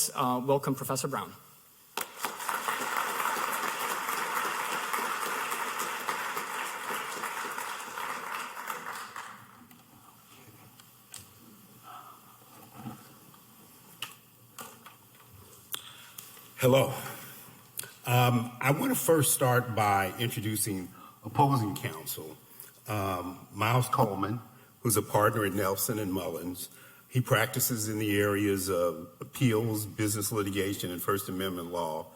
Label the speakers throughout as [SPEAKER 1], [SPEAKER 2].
[SPEAKER 1] let's welcome Professor Brown.
[SPEAKER 2] Hello. I want to first start by introducing opposing counsel, Miles Coleman, who's a partner at Nelson and Mullins. He practices in the areas of appeals, business litigation, and First Amendment law,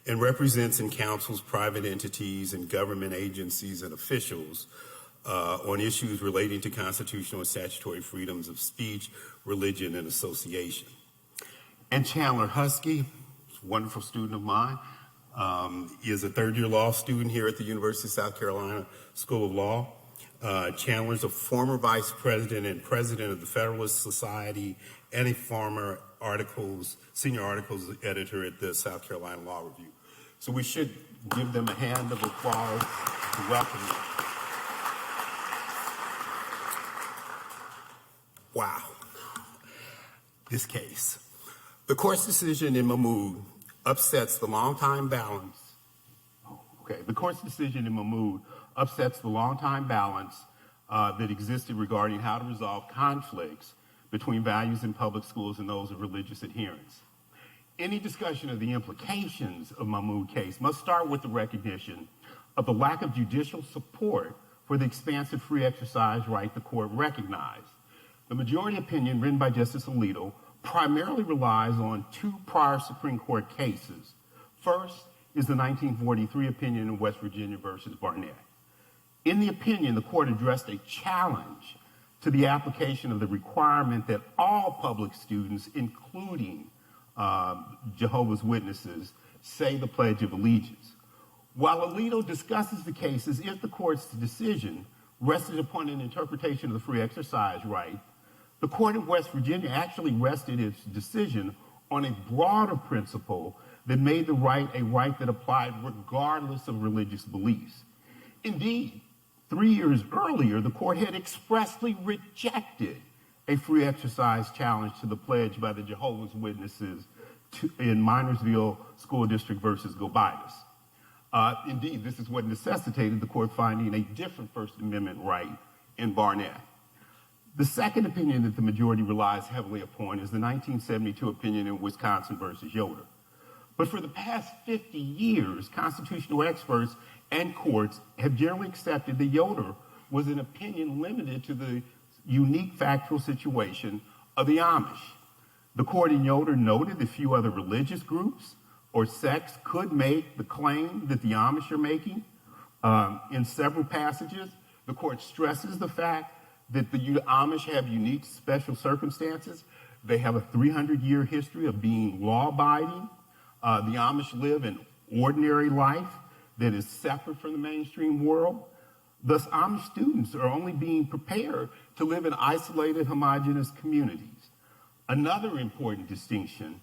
[SPEAKER 2] and represents and counsels private entities and government agencies and officials on issues relating to constitutional and statutory freedoms of speech, religion, and association. And Chandler Husky, a wonderful student of mine, is a third-year law student here at the University of South Carolina School of Law. Chandler's a former vice president and president of the Federalist Society and a former senior articles editor at the South Carolina Law Review. So we should give them a hand of applause to welcome them. Wow. This case. The court's decision in Mahmoud upsets the long-time balance. The court's decision in Mahmoud upsets the long-time balance that existed regarding how to resolve conflicts between values in public schools and those of religious adherence. Any discussion of the implications of Mahmoud case must start with the recognition of the lack of judicial support for the expansive free exercise right the court recognized. The majority opinion written by Justice Alito primarily relies on two prior Supreme Court cases. First is the 1943 opinion in West Virginia versus Barnett. In the opinion, the court addressed a challenge to the application of the requirement that all public students, including Jehovah's Witnesses, say the Pledge of Allegiance. While Alito discusses the case as if the court's decision rested upon an interpretation of the free exercise right, the court in West Virginia actually rested its decision on a broader principle that made the right a right that applied regardless of religious beliefs. Indeed, 3 years earlier, the court had expressly rejected a free exercise challenge to the pledge by the Jehovah's Witnesses in Minersville School District versus Gobitis. Indeed, this is what necessitated the court finding a different First Amendment right in Barnett. The second opinion that the majority relies heavily upon is the 1972 opinion in Wisconsin versus Yoder. But for the past 50 years, constitutional experts and courts have generally accepted that Yoder was an opinion limited to the unique factual situation of the Amish. The court in Yoder noted that few other religious groups or sects could make the claim that the Amish are making. In several passages, the court stresses the fact that the Amish have unique special circumstances. They have a 300-year history of being law-abiding. The Amish live an ordinary life that is separate from the mainstream world. Thus, Amish students are only being prepared to live in isolated, homogeneous communities. Another important distinction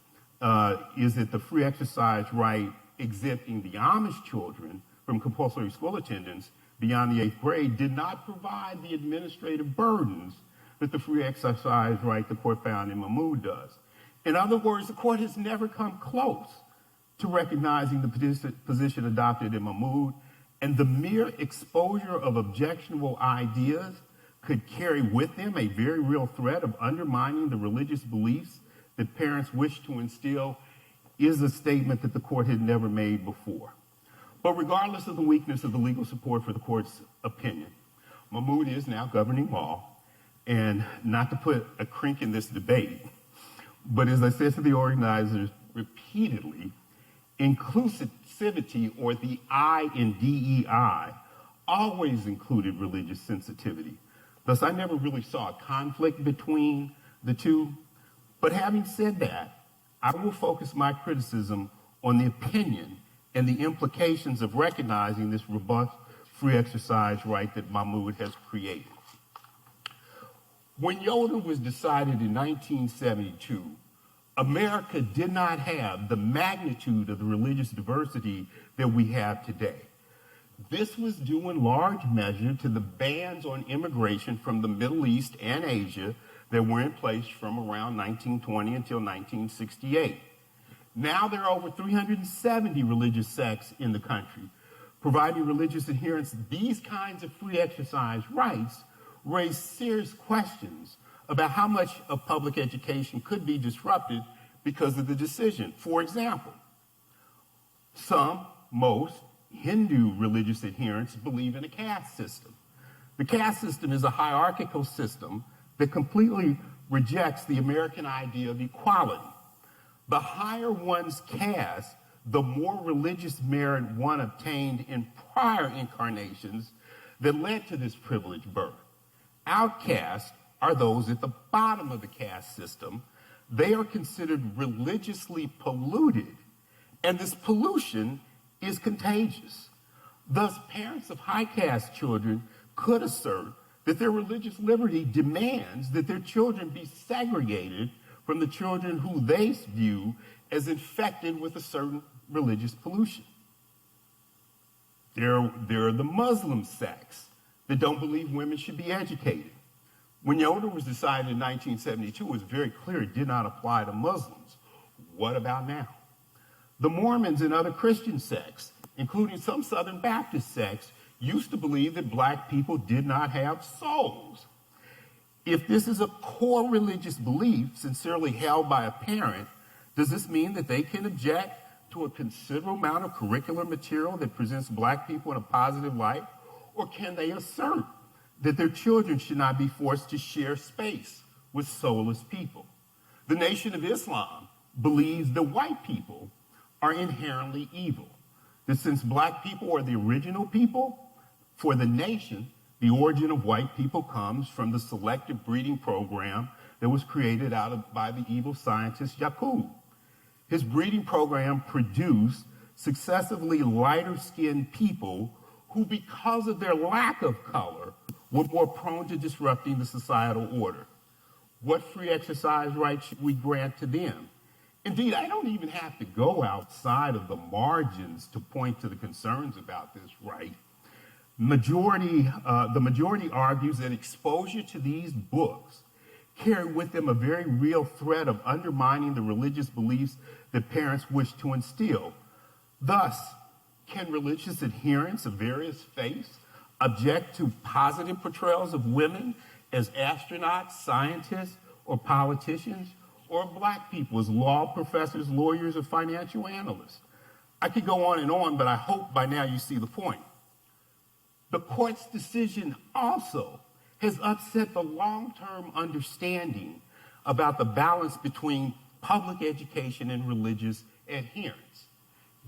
[SPEAKER 2] is that the free exercise right exempting the Amish children from compulsory school attendance beyond the 8th grade did not provide the administrative burdens that the free exercise right the court found in Mahmoud does. In other words, the court has never come close to recognizing the position adopted in Mahmoud, and the mere exposure of objectionable ideas could carry with them a very real threat of undermining the religious beliefs that parents wish to instill is a statement that the court had never made before. But regardless of the weakness of the legal support for the court's opinion, Mahmoud is now governing law, and not to put a crink in this debate, but as I said to the organizers repeatedly, inclusivity, or the I in DEI, always included religious sensitivity. Thus, I never really saw a conflict between the two. But having said that, I will focus my criticism on the opinion and the implications of recognizing this robust free exercise right that Mahmoud has created. When Yoder was decided in 1972, America did not have the magnitude of the religious diversity that we have today. This was due in large measure to the bans on immigration from the Middle East and Asia that were in place from around 1920 until 1968. Now there are over 370 religious sects in the country. Providing religious adherents these kinds of free exercise rights raise serious questions about how much of public education could be disrupted because of the decision. For example, most Hindu religious adherents believe in a caste system. The caste system is a hierarchical system that completely rejects the American idea of equality. The higher one's caste, the more religious merit one obtained in prior incarnations that led to this privileged birth. Outcasts are those at the bottom of the caste system. They are considered religiously polluted, and this pollution is contagious. Thus, parents of high caste children could assert that their religious liberty demands that their children be segregated from the children who they view as infected with a certain religious pollution. There are the Muslim sects that don't believe women should be educated. When Yoder was decided in 1972, it was very clear it did not apply to Muslims. What about now? The Mormons and other Christian sects, including some Southern Baptist sects, used to believe that black people did not have souls. If this is a core religious belief sincerely held by a parent, does this mean that they can object to a considerable amount of curricular material that presents black people in a positive light? Or can they assert that their children should not be forced to share space with soulless people? The Nation of Islam believes that white people are inherently evil, that since black people are the original people, for the nation, the origin of white people comes from the selective breeding program that was created by the evil scientist Yaqub. His breeding program produced successively lighter-skinned people who, because of their lack of color, were more prone to disrupting the societal order. What free exercise rights should we grant to them? Indeed, I don't even have to go outside of the margins to point to the concerns about this right. The majority argues that exposure to these books carry with them a very real threat of undermining the religious beliefs that parents wish to instill. Thus, can religious adherents of various faiths object to positive portrayals of women as astronauts, scientists, or politicians, or black people as law professors, lawyers, or financial analysts? I could go on, but I hope by now you see the point. The court's decision also has upset the long-term understanding about the balance between public education and religious adherence.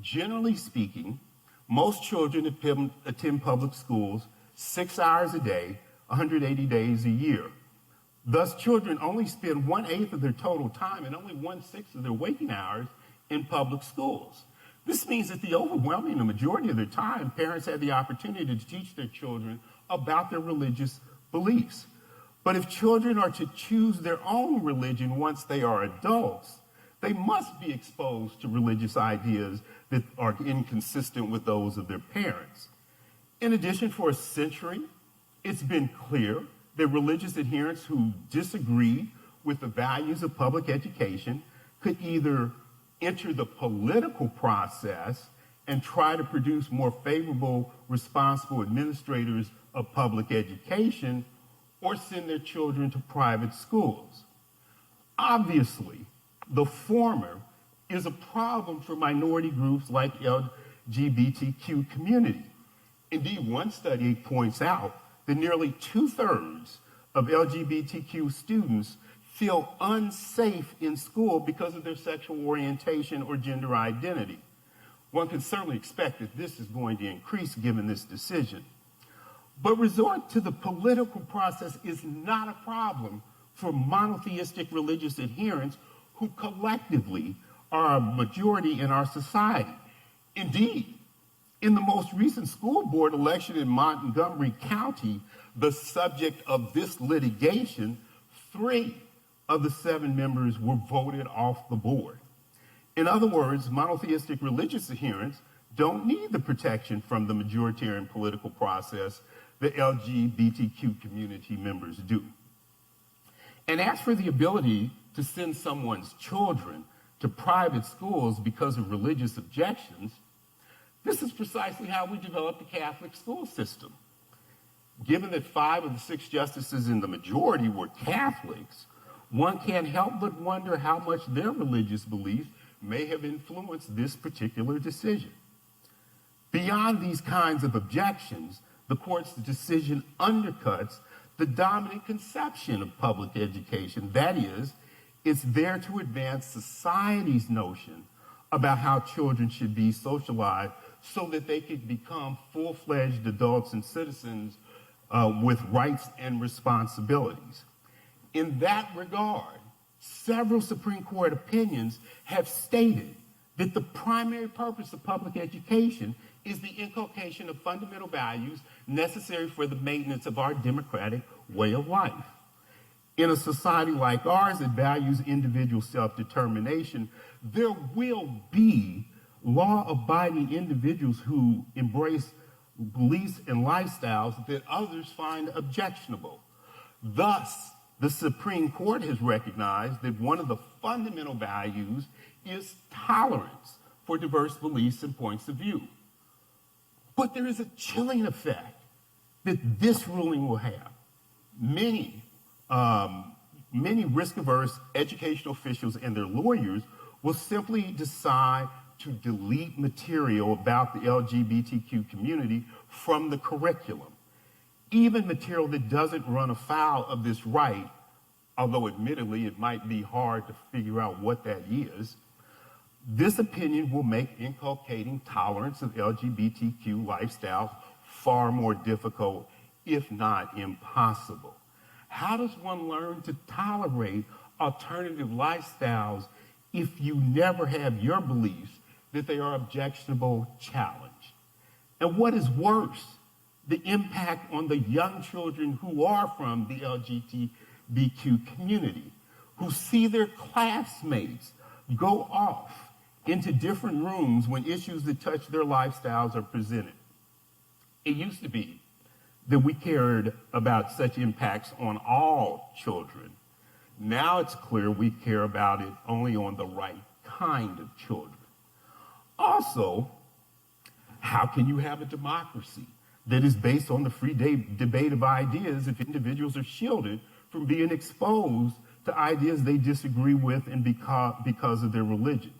[SPEAKER 2] Generally speaking, most children attend public schools 6 hours a day, 180 days a year. Thus, children only spend 1/8 of their total time and only 1/6 of their waking hours in public schools. This means that the overwhelming majority of their time, parents have the opportunity to teach their children about their religious beliefs. But if children are to choose their own religion once they are adults, they must be exposed to religious ideas that are inconsistent with those of their parents. In addition, for a century, it's been clear that religious adherents who disagree with the values of public education could either enter the political process and try to produce more favorable, responsible administrators of public education, or send their children to private schools. Obviously, the former is a problem for minority groups like LGBTQ community. Indeed, one study points out that nearly 2/3 of LGBTQ students feel unsafe in school because of their sexual orientation or gender identity. One can certainly expect that this is going to increase given this decision. But resort to the political process is not a problem for monotheistic religious adherents who collectively are a majority in our society. Indeed, in the most recent school board election in Montgomery County, the subject of this litigation, 3 of the 7 members were voted off the board. In other words, monotheistic religious adherents don't need the protection from the majoritarian political process that LGBTQ community members do. And as for the ability to send someone's children to private schools because of religious objections, this is precisely how we developed the Catholic school system. Given that 5 of the 6 justices in the majority were Catholics, one can't help but wonder how much their religious beliefs may have influenced this particular decision. Beyond these kinds of objections, the court's decision undercuts the dominant conception of public education. That is, it's there to advance society's notion about how children should be socialized so that they could become full-fledged adults and citizens with rights and responsibilities. In that regard, several Supreme Court opinions have stated that the primary purpose of public education is the inculcation of fundamental values necessary for the maintenance of our democratic way of life. In a society like ours that values individual self-determination, there will be law-abiding individuals who embrace beliefs and lifestyles that others find objectionable. Thus, the Supreme Court has recognized that one of the fundamental values is tolerance for diverse beliefs and points of view. But there is a chilling effect that this ruling will have. Many risk-averse educational officials and their lawyers will simply decide to delete material about the LGBTQ community from the curriculum, even material that doesn't run afoul of this right, although admittedly it might be hard to figure out what that is. This opinion will make inculcating tolerance of LGBTQ lifestyles far more difficult, if not impossible. How does one learn to tolerate alternative lifestyles if you never have your beliefs that they are objectionable challenged? And what is worse, the impact on the young children who are from the LGBTQ community, who see their classmates go off into different rooms when issues that touch their lifestyles are presented. It used to be that we cared about such impacts on all children. Now it's clear we care about it only on the right kind of children. Also, how can you have a democracy that is based on the free debate of ideas if individuals are shielded from being exposed to ideas they disagree with and because of their religion?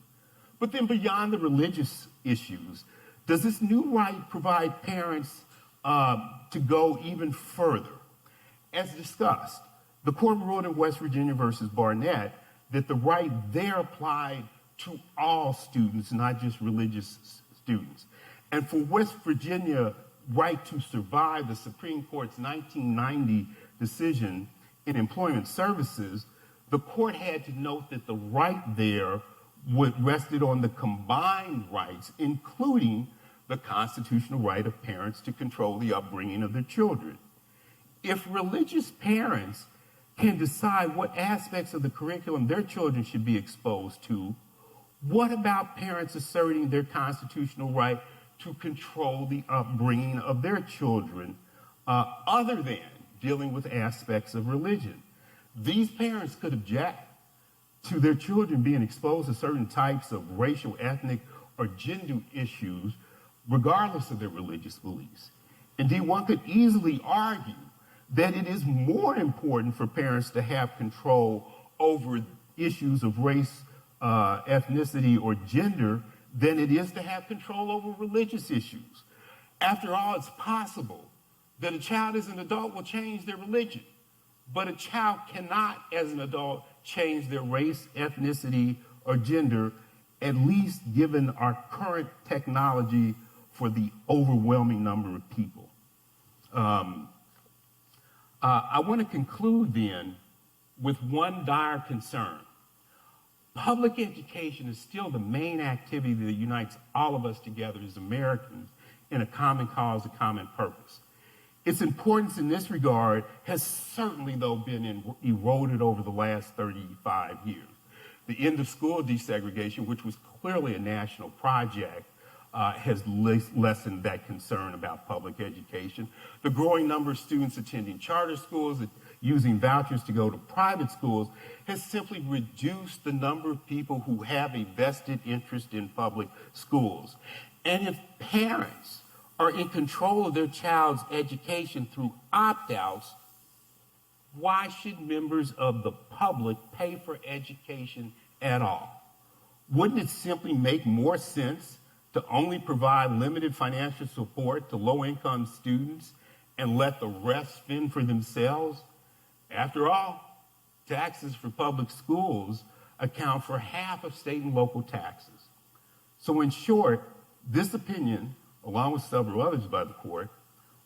[SPEAKER 2] But then beyond the religious issues, does this new right provide parents to go even further? As discussed, the court ruled in West Virginia versus Barnett that the right there applied to all students, not just religious students. And for West Virginia right to survive, the Supreme Court's 1990 decision in employment services, the court had to note that the right there rested on the combined rights, including the constitutional right of parents to control the upbringing of their children. If religious parents can decide what aspects of the curriculum their children should be exposed to, what about parents asserting their constitutional right to control the upbringing of their children, other than dealing with aspects of religion? These parents could object to their children being exposed to certain types of racial, ethnic, or gender issues, regardless of their religious beliefs. Indeed, one could easily argue that it is more important for parents to have control over issues of race, ethnicity, or gender than it is to have control over religious issues. After all, it's possible that a child as an adult will change their religion, but a child cannot, as an adult, change their race, ethnicity, or gender, at least given our current technology for the overwhelming number of people. I want to conclude then with one dire concern. Public education is still the main activity that unites all of us together as Americans in a common cause, a common purpose. Its importance in this regard has certainly, though, been eroded over the last 35 years. The end of school desegregation, which was clearly a national project, has lessened that concern about public education. The growing number of students attending charter schools, using vouchers to go to private schools has simply reduced the number of people who have a vested interest in public schools. And if parents are in control of their child's education through opt-outs, why should members of the public pay for education at all? Wouldn't it simply make more sense to only provide limited financial support to low-income students and let the rest fend for themselves? After all, taxes for public schools account for half of state and local taxes. So in short, this opinion, along with several others by the court,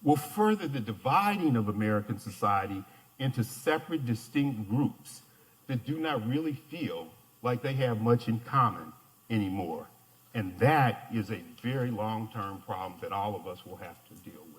[SPEAKER 2] will further the dividing of American society into separate, distinct groups that do not really feel like they have much in common anymore. And that is a very long-term problem that all of us will have to deal with.